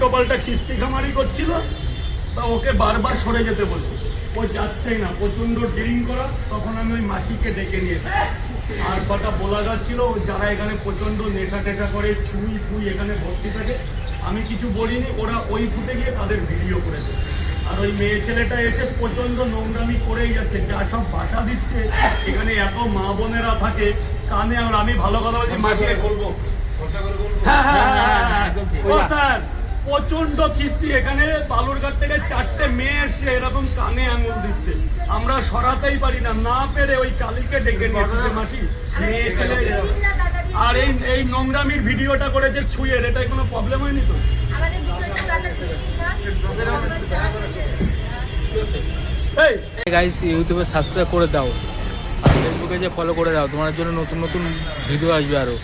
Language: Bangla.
উল্টো পাল্টা খিস্তি খামারি করছিল, তা ওকে বারবার সরে যেতে বলছি, ও যাচ্ছেই না, প্রচণ্ড ড্রিঙ্ক করা। তখন আমি ওই মাসিকে ডেকে নিয়েছি, আর কথা বলা যাচ্ছিল যারা এখানে প্রচণ্ড নেশা টেশা করে, ছুঁই ফুই এখানে ভর্তি থাকে, আমি কিছু বলিনি, ওরা ওই ফুটে গিয়ে তাদের ভিডিও করেছে। আর ওই মেয়ে ছেলেটা এসে প্রচণ্ড নোংরামি করেই যাচ্ছে, যা সব বাসা দিচ্ছে এখানে, এত মা বোনেরা থাকে কানে। আর আমি ভালো কথা বলছি, মাসিকে বলবো, হ্যাঁ হ্যাঁ হ্যাঁ ও স্যার, প্রচন্ড কিস্তি এখানে বালুরঘাট থেকে 4টে মেয়ে এসে এরকম কানে আঙুল দিচ্ছে, আমরা সরাতেই পারি না, না পেরে ওই কালীকে ডেকে নিয়েছে মাসি মেয়ে ছেলে। আর এই নোংরামির ভিডিওটা করেছে ছুঁয়ের, এটাই কোনো প্রবলেম হয়নি তো? এই গাইস, ইউটিউবে সাবস্ক্রাইব করে দাও আর ফেসবুকে যে ফলো করে দাও, তোমার জন্য নতুন নতুন ভিডিও আসবে আরো।